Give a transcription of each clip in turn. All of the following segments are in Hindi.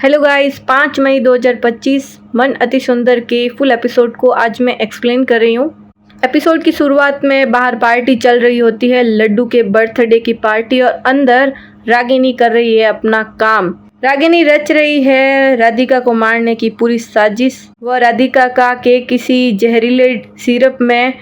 हेलो गाइस, 5 मई 2025 मन अति सुंदर के फुल एपिसोड को आज मैं एक्सप्लेन कर रही हूँ। एपिसोड की शुरुआत में बाहर पार्टी चल रही होती है, लड्डू के बर्थडे की पार्टी, और अंदर रागिनी कर रही है अपना काम। रागिनी रच रही है राधिका को मारने की पूरी साजिश। वह राधिका का केक किसी जहरीले सिरप में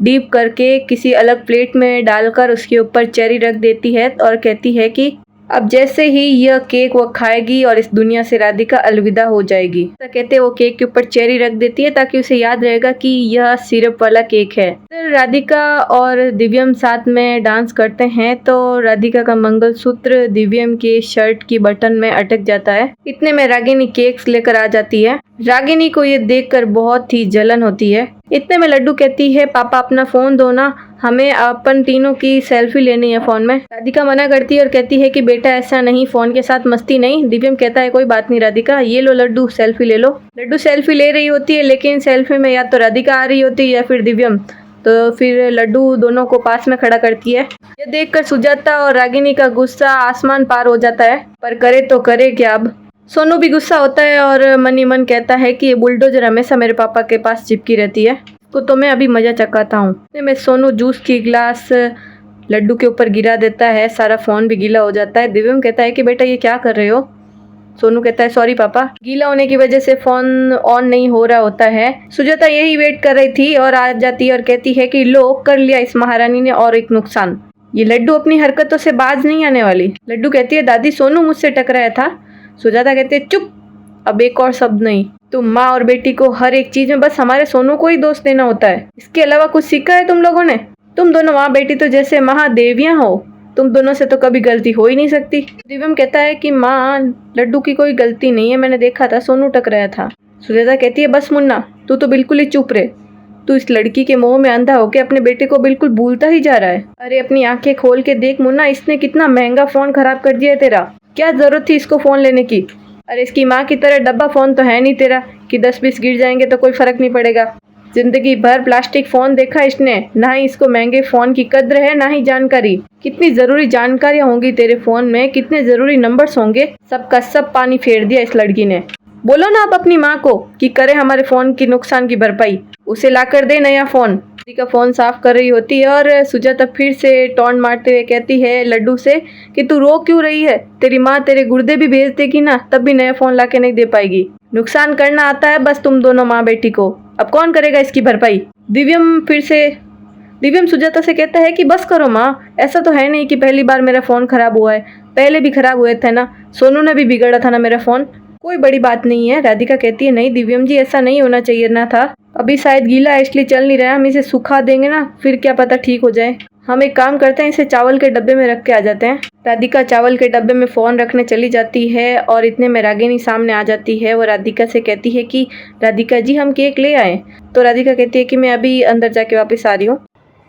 डीप करके किसी अलग प्लेट में डालकर उसके ऊपर चेरी रख देती है और कहती है कि अब जैसे ही यह केक वो खाएगी और इस दुनिया से राधिका अलविदा हो जाएगी। तो कहते वो केक के ऊपर चेरी रख देती है ताकि उसे याद रहेगा कि यह सिरप वाला केक है। तो राधिका और दिव्यम साथ में डांस करते हैं तो राधिका का मंगलसूत्र दिव्यम के शर्ट की बटन में अटक जाता है। इतने में रागिनी केक्स लेकर आ जाती है। रागिनी को ये देखकर बहुत ही जलन होती है। इतने में लड्डू कहती है, पापा अपना फोन दो ना, हमें अपन तीनों की सेल्फी लेनी है फोन में। राधिका मना करती है और कहती है कि बेटा ऐसा नहीं, फोन के साथ मस्ती नहीं। दिव्यम कहता है कोई बात नहीं राधिका, ये लो लड्डू, सेल्फी ले लो। लड्डू सेल्फी ले रही होती है, लेकिन सेल्फी में या तो राधिका आ रही होती है या फिर दिव्यम। तो फिर लड्डू दोनों को पास में खड़ा करती है। यह देखकर सुजाता और रागिनी का गुस्सा आसमान पार हो जाता है, पर करे तो करे क्या। अब सोनू भी गुस्सा होता है और मन ही मन कहता है कि ये बुलडोजर हमेशा मेरे पापा के पास चिपकी रहती है, तो मैं अभी मजा चकाता हूँ। मैं सोनू जूस की गिलास लड्डू के ऊपर गिरा देता है, सारा फोन भी गीला हो जाता है। दिव्यम कहता है कि बेटा ये क्या कर रहे हो। सोनू कहता है सॉरी पापा, गीला होने की वजह से फोन ऑन नहीं हो रहा होता है। सुजाता यही वेट कर रही थी और आ जाती है और कहती है कि लो कर लिया इस महारानी ने और एक नुकसान, ये लड्डू अपनी हरकतों से बाज नहीं आने वाली। लड्डू कहती है दादी सोनू मुझसे टकराया था। सुजाता कहती है चुप, अब एक और शब्द नहीं। तुम माँ और बेटी को हर एक चीज में बस हमारे सोनू को ही दोष देना होता है, इसके अलावा कुछ सीखा है तुम लोगों ने। तुम दोनों माँ बेटी तो जैसे महादेवियां हो, तुम दोनों से तो कभी गलती हो ही नहीं सकती। दिव्यम कहता है कि माँ लड्डू की कोई गलती नहीं है, मैंने देखा था सोनू टकराया था। सुजाता कहती है बस मुन्ना, तू तो बिल्कुल ही चुप रहे, तू इस लड़की के मोह में अंधा होके अपने बेटे को बिल्कुल भूलता ही जा रहा है। अरे अपनी आंखें खोल के देख मुन्ना, इसने कितना महंगा फोन खराब कर दिया है तेरा, क्या जरूरत थी इसको फोन लेने की। अरे इसकी माँ की तरह डब्बा फोन तो है नहीं तेरा कि 10-20 गिर जाएंगे तो कोई फर्क नहीं पड़ेगा। जिंदगी भर प्लास्टिक फोन देखा इसने, ना ही इसको महंगे फोन की कद्र है ना ही जानकारी। कितनी जरूरी जानकारियां होंगी तेरे फोन में, कितने जरूरी नंबर्स होंगे, सबका सब पानी फेर दिया इस लड़की ने। बोलो ना आप अपनी माँ को कि करे हमारे फोन की नुकसान की भरपाई, उसे लाकर दे नया फोन। का फोन साफ कर रही होती है और सुजाता फिर से टॉन्ट मारते हुए कहती है लड्डू से कि तू रो क्यों रही है, तेरी माँ तेरे गुर्दे भी भेज देगी ना, तब भी नया फोन लाके नहीं दे पाएगी। नुकसान करना आता है बस तुम दोनों माँ बेटी को, अब कौन करेगा इसकी भरपाई। दिव्यम सुजाता से कहता है कि बस करो माँ, ऐसा तो है नहीं कि पहली बार मेरा फोन खराब हुआ है, पहले भी खराब हुए थे ना, सोनू ने भी बिगड़ा था ना मेरा फोन, कोई बड़ी बात नहीं है। राधिका कहती है नहीं दिव्यम जी, ऐसा नहीं होना चाहिए ना था, अभी शायद गीला है इसलिए चल नहीं रहा है, हम इसे सुखा देंगे ना, फिर क्या पता ठीक हो जाए। हम एक काम करते हैं, इसे चावल के डब्बे में रख के आ जाते हैं। राधिका चावल के डब्बे में फोन रखने चली जाती है और इतने में रागिनी सामने आ जाती है। वो राधिका से कहती है कि राधिका जी हम केक ले आए। तो राधिका कहती है कि मैं अभी अंदर जाके वापस आ रही हूँ।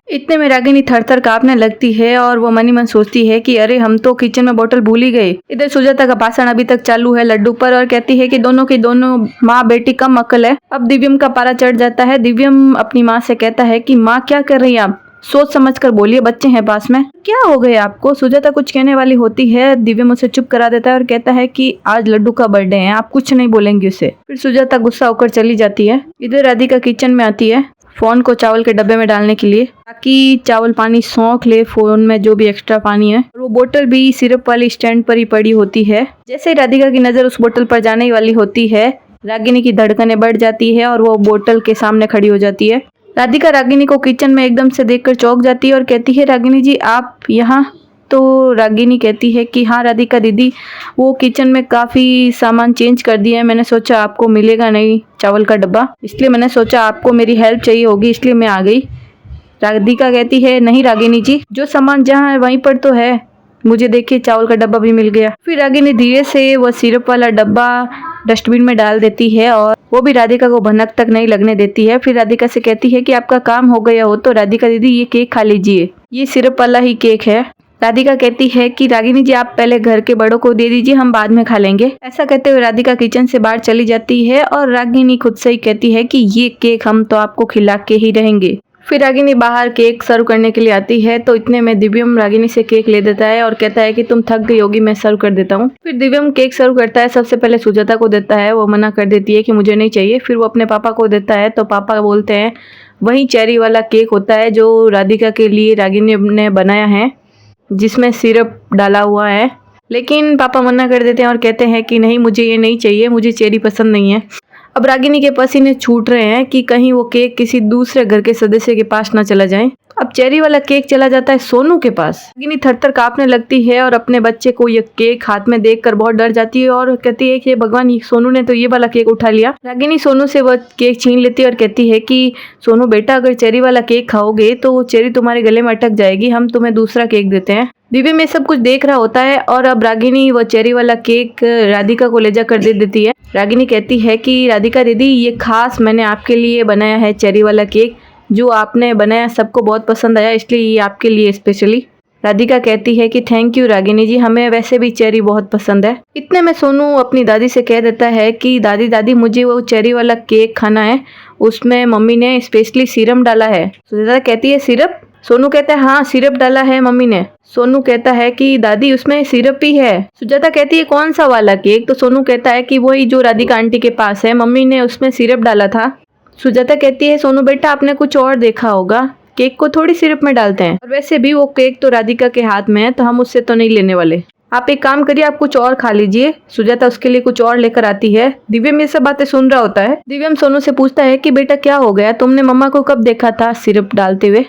इतने में रागिनी थर-थर कांपने लगती है और वो मन ही मन सोचती है कि अरे हम तो किचन में बोतल भूल ही गए। इधर सुजाता का भाषण अभी तक चालू है लड्डू पर और कहती है कि दोनों की दोनों माँ बेटी कम अक्ल है। अब दिव्यम का पारा चढ़ जाता है। दिव्यम अपनी माँ से कहता है कि माँ क्या कर रही है आप, सोच समझ कर बोलिए, बच्चे हैं पास में, क्या हो गए आपको। सुजाता कुछ कहने वाली होती है, दिव्यम उसे चुप करा देता है और कहता है कि आज लड्डू का बर्थडे है, आप कुछ नहीं बोलेंगे उसे। फिर सुजाता गुस्सा होकर चली जाती है। इधर राधिका किचन में आती है फोन को चावल के डब्बे में डालने के लिए, ताकि चावल पानी सोख ले फोन में जो भी एक्स्ट्रा पानी है। वो बोतल भी सिरप वाली स्टैंड पर ही पड़ी होती है। जैसे ही राधिका की नजर उस बोतल पर जाने वाली होती है, रागिनी की धड़कनें बढ़ जाती है और वो बोतल के सामने खड़ी हो जाती है। राधिका रागिनी को किचन में एकदम से देखकर चौंक जाती है और कहती है रागिनी जी आप यहाँ। तो रागिनी कहती है कि हाँ राधिका दीदी, वो किचन में काफ़ी सामान चेंज कर दिया है, मैंने सोचा आपको मिलेगा नहीं चावल का डब्बा, इसलिए मैंने सोचा आपको मेरी हेल्प चाहिए होगी, इसलिए मैं आ गई। राधिका कहती है नहीं रागिनी जी, जो सामान जहाँ है वहीं पर तो है, मुझे देखिए चावल का डब्बा भी मिल गया। फिर रागिनी धीरे से वो सिरप वाला डब्बा डस्टबिन में डाल देती है और वो भी राधिका को भनक तक नहीं लगने देती है। फिर राधिका से कहती है कि आपका काम हो गया हो तो राधिका दीदी ये केक खा लीजिए, ये सिरप वाला ही केक है। राधिका कहती है कि रागिनी जी आप पहले घर के बड़ों को दे दीजिए, हम बाद में खा लेंगे। ऐसा कहते हुए राधिका किचन से बाहर चली जाती है और रागिनी खुद से ही कहती है कि ये केक हम तो आपको खिला के ही रहेंगे। फिर रागिनी बाहर केक सर्व करने के लिए आती है तो इतने में दिव्यम रागिनी से केक ले देता है और कहता है कि तुम थक गई होगी, मैं सर्व कर देता हूँ। फिर दिव्यम केक सर्व करता है, सबसे पहले सुजाता को देता है, वो मना कर देती है कि मुझे नहीं चाहिए। फिर वो अपने पापा को देता है तो पापा बोलते हैं वही चेरी वाला केक होता है जो राधिका के लिए रागिनी ने बनाया है, जिसमें सिरप डाला हुआ है। लेकिन पापा मना कर देते हैं और कहते हैं कि नहीं, मुझे ये नहीं चाहिए, मुझे चेरी पसंद नहीं है। अब रागिनी के पसीने छूट रहे हैं कि कहीं वो केक किसी दूसरे घर के सदस्य के पास ना चला जाए। अब चेरी वाला केक चला जाता है सोनू के पास। रागिनी थर-थर कांपने लगती है और अपने बच्चे को ये केक हाथ में देखकर बहुत डर जाती है और कहती है कि भगवान, सोनू ने तो ये वाला केक उठा लिया। रागिनी सोनू से वो केक छीन लेती है और कहती है कि सोनू बेटा, अगर चेरी वाला केक खाओगे तो वो चेरी तुम्हारे गले में अटक जाएगी, हम तुम्हें दूसरा केक देते हैं। दिव्यम ये सब कुछ देख रहा होता है और अब रागिनी वो चेरी वाला केक राधिका को ले जाकर दे देती है। रागिनी कहती है कि राधिका दीदी, ये खास मैंने आपके लिए बनाया है चेरी वाला केक, जो आपने बनाया सबको बहुत पसंद आया, इसलिए ये आपके लिए स्पेशली। राधिका कहती है कि थैंक यू रागिनी जी, हमें वैसे भी चेरी बहुत पसंद है। इतने में सोनू अपनी दादी से कह देता है कि दादी दादी मुझे वो चेरी वाला केक खाना है, उसमें मम्मी ने स्पेशली सिरप डाला है। सुजाता कहती है सिरप? सोनू कहता है हाँ, सिरप डाला है मम्मी ने। सोनू कहता है कि दादी उसमें सिरप ही है। सुजाता कहती है कौन सा वाला केक? तो सोनू कहता है कि वही जो राधिका आंटी के पास है, मम्मी ने उसमें सिरप डाला था। सुजाता कहती है सोनू बेटा, आपने कुछ और देखा होगा, केक को थोड़ी सिरप में डालते हैं, और वैसे भी वो केक तो राधिका के हाथ में है तो हम उससे तो नहीं लेने वाले। आप एक काम करिए, आप कुछ और खा लीजिए। सुजाता उसके लिए कुछ और लेकर आती है। दिव्यम ये सब बातें सुन रहा होता है। दिव्यम सोनू से पूछता है कि बेटा क्या हो गया, तुमने मम्मा को कब देखा था सिरप डालते हुए?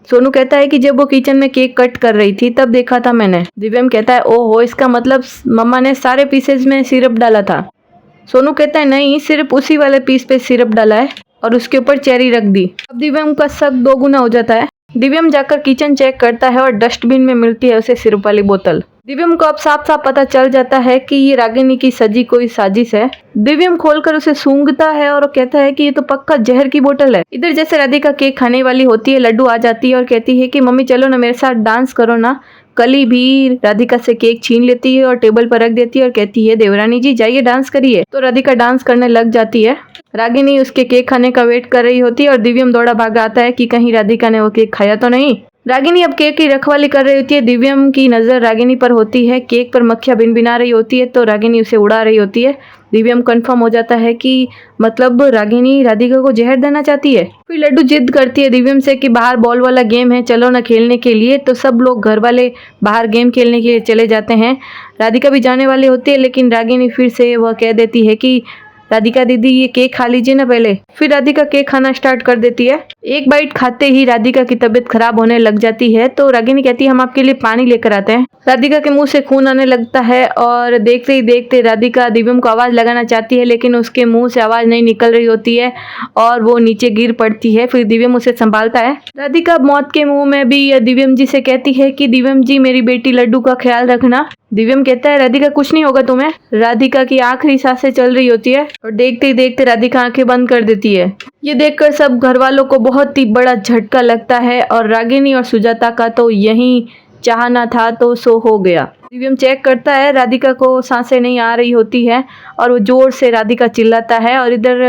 सोनू कहता है कि जब वो किचन में केक कट कर रही थी तब देखा था मैंने। दिव्यम कहता है ओहो, इसका मतलब मम्मा ने सारे पीसेज में सिरप डाला था। सोनू कहता है नहीं, सिर्फ उसी वाले पीस पे सिरप डाला है और उसके ऊपर चेरी रख दी। अब दिव्यम का शक दोगुना हो जाता है। दिव्यम जाकर किचन चेक करता है और डस्टबिन में मिलती है उसे सिरप वाली बोतल। दिव्यम को अब साफ साफ पता चल जाता है कि ये रागिनी की सजी कोई साजिश है। दिव्यम खोलकर उसे सूंघता है और कहता है कि ये तो पक्का जहर की बोतल है। इधर जैसे राधिका केक खाने वाली होती है, लड्डू आ जाती है और कहती है कि मम्मी चलो ना, मेरे साथ डांस करो ना। कली भी राधिका से केक छीन लेती है और टेबल पर रख देती है और कहती है देवरानी जी जाइए डांस करिए। तो राधिका डांस करने लग जाती है। रागिनी उसके केक खाने का वेट कर रही होती है और दिव्यम दौड़ा भागा आता है कि कहीं राधिका ने वो केक खाया तो नहीं। रागिनी अब केक की रखवाली कर रही होती है। दिव्यम की नजर रागिनी पर होती है। केक पर मक्खियां भिनभिना रही होती है तो रागिनी उसे उड़ा रही होती है। दिव्यम कंफर्म हो जाता है कि मतलब रागिनी राधिका को जहर देना चाहती है। फिर लड्डू जिद करती है दिव्यम से कि बाहर बॉल वाला गेम है, चलो ना खेलने के लिए। तो सब लोग घर वाले बाहर गेम खेलने के लिए चले जाते हैं। राधिका भी जाने वाली होती है, लेकिन रागिनी फिर से वह कह देती है कि राधिका दीदी ये केक खा लीजिए ना पहले। फिर राधिका केक खाना स्टार्ट कर देती है। एक बाइट खाते ही राधिका की तबीयत खराब होने लग जाती है तो रागिनी कहती है हम आपके लिए पानी लेकर आते हैं। राधिका के मुंह से खून आने लगता है और देखते ही देखते राधिका दिव्यम को आवाज लगाना चाहती है, लेकिन उसके मुंह से आवाज नहीं निकल रही होती है और वो नीचे गिर पड़ती है। फिर दिव्यम उसे संभालता है। राधिका मौत के मुंह में भी दिव्यम जी से कहती है कि दिव्यम जी मेरी बेटी लड्डू का ख्याल रखना। दिव्यम कहता है राधिका कुछ नहीं होगा तुम्हें। राधिका की आखिरी सांसें चल रही होती है और देखते ही देखते राधिका आंखें बंद कर देती है। ये देखकर सब घर वालों को बहुत ही बड़ा झटका लगता है और रागिनी और सुजाता का तो यही चाहना था तो सो हो गया। दिव्यम चेक करता है, राधिका को सांसें नहीं आ रही होती है और वो जोर से राधिका चिल्लाता है और इधर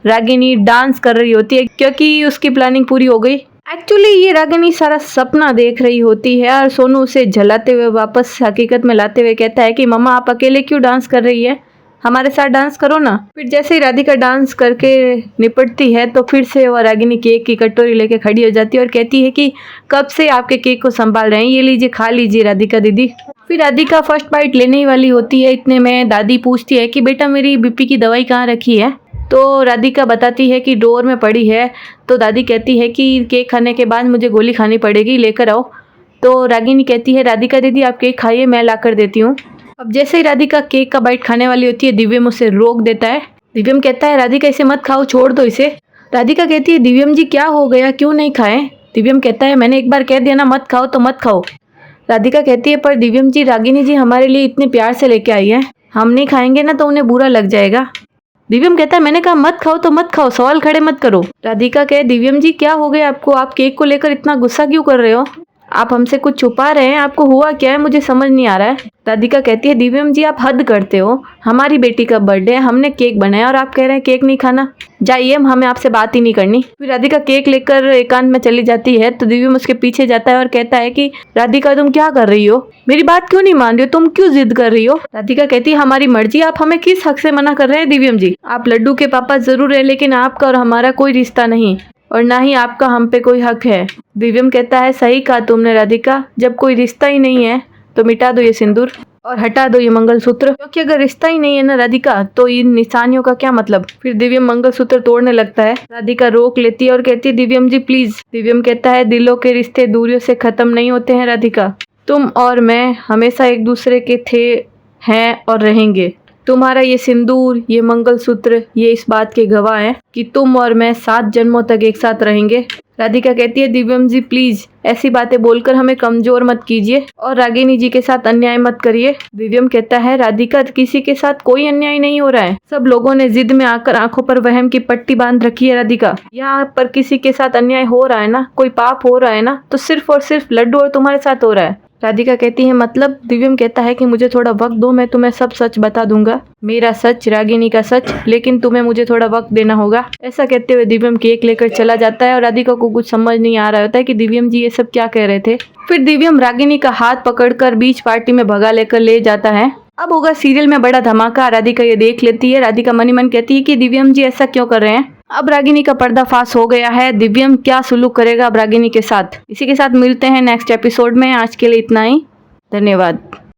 रागिनी डांस कर रही होती है क्योंकि उसकी प्लानिंग पूरी हो गई। एक्चुअली ये रागिनी सारा सपना देख रही होती है और सोनू उसे झलाते हुए वापस हकीकत में लाते हुए कहता है कि मम्मा आप अकेले क्यों डांस कर रही है, हमारे साथ डांस करो ना। फिर जैसे ही राधिका डांस करके निपटती है तो फिर से वह रागिनी केक की कटोरी लेके खड़ी हो जाती है और कहती है कि कब से आपके केक को संभाल रहे हैं, ये लीजिए खा लीजिए राधिका दीदी। फिर राधिका फर्स्ट बाइट लेने ही वाली होती है। इतने में दादी पूछती है कि बेटा मेरी बीपी की दवाई कहाँ रखी है। तो राधिका बताती है कि ड्रॉअर में पड़ी है। तो दादी कहती है कि केक खाने के बाद मुझे गोली खानी पड़ेगी, लेकर आओ। तो रागिनी कहती है राधिका दीदी आप केक खाइए, मैं ला कर देती हूँ। अब जैसे ही राधिका केक का बाइट खाने वाली होती है दिव्यम उसे रोक देता है। दिव्यम कहता है राधिका इसे मत खाओ, छोड़ दो इसे। राधिका कहती है दिव्यम जी क्या हो गया, क्यों नहीं खाएं? दिव्यम कहता है मैंने एक बार कह दिया ना मत खाओ तो मत खाओ। राधिका कहती है पर दिव्यम जी रागिनी जी हमारे लिए इतने प्यार से लेके आई है, हम नहीं खाएंगे ना तो उन्हें बुरा लग जाएगा। दिव्यम कहता है मैंने कहा मत खाओ तो मत खाओ, सवाल खड़े मत करो। राधिका कहे दिव्यम जी क्या हो गया आपको, आप केक को लेकर इतना गुस्सा क्यों कर रहे हो? आप हमसे कुछ छुपा रहे हैं, आपको हुआ क्या है, मुझे समझ नहीं आ रहा है। राधिका कहती है दिव्यम जी आप हद करते हो, हमारी बेटी का बर्थडे है, हमने केक बनाया और आप कह रहे हैं केक नहीं खाना, जाइए हमें आपसे बात ही नहीं करनी। फिर राधिका केक लेकर एकांत में चली जाती है तो दिव्यम उसके पीछे जाता है और कहता है कि राधिका तुम क्या कर रही हो, मेरी बात क्यों नहीं मान रही हो, तुम क्यों जिद कर रही हो। राधिका कहती है हमारी मर्जी, आप हमें किस हक से मना कर रहे हैं दिव्यम जी, आप लड्डू के पापा जरूर है लेकिन आपका और हमारा कोई रिश्ता नहीं और ना ही आपका हम पे कोई हक है। दिव्यम कहता है सही कहा तुमने राधिका, जब कोई रिश्ता ही नहीं है तो मिटा दो ये सिंदूर और हटा दो ये मंगलसूत्र, क्योंकि अगर रिश्ता ही नहीं है ना राधिका तो इन निशानियों का क्या मतलब। फिर दिव्यम मंगलसूत्र तोड़ने लगता है, राधिका रोक लेती है और कहती है दिव्यम जी प्लीज। दिव्यम कहता है दिलों के रिश्ते दूरियों से खत्म नहीं होते हैं राधिका, तुम और मैं हमेशा एक दूसरे के थे, हैं और रहेंगे। तुम्हारा ये सिंदूर, ये मंगलसूत्र, ये इस बात के गवाह हैं कि तुम और मैं 7 जन्मों तक एक साथ रहेंगे। राधिका कहती है दिव्यम जी प्लीज ऐसी बातें बोलकर हमें कमजोर मत कीजिए और रागिनी जी के साथ अन्याय मत करिए। दिव्यम कहता है राधिका किसी के साथ कोई अन्याय नहीं हो रहा है, सब लोगों ने जिद में आकर आंखों पर वहम की पट्टी बांध रखी है राधिका, यहाँ पर किसी के साथ अन्याय हो रहा है ना, कोई पाप हो रहा है ना तो सिर्फ और सिर्फ लड्डू और तुम्हारे साथ हो रहा है। राधिका कहती है मतलब। दिव्यम कहता है कि मुझे थोड़ा वक्त दो, मैं तुम्हें सब सच बता दूंगा, मेरा सच, रागिनी का सच, लेकिन तुम्हें मुझे थोड़ा वक्त देना होगा। ऐसा कहते हुए दिव्यम केक लेकर चला जाता है और राधिका को कुछ समझ नहीं आ रहा होता है कि दिव्यम जी ये सब क्या कह रहे थे। फिर दिव्यम रागिनी का हाथ पकड़कर बीच पार्टी में भगा लेकर ले जाता है। अब होगा सीरियल में बड़ा धमाका, राधिका ये देख लेती है। राधिका मनी मन कहती है कि दिव्यम जी ऐसा क्यों कर रहे हैं। अब रागिनी का पर्दाफाश हो गया है, दिव्यम क्या सुलूक करेगा अब रागिनी के साथ, इसी के साथ मिलते हैं नेक्स्ट एपिसोड में। आज के लिए इतना ही, धन्यवाद।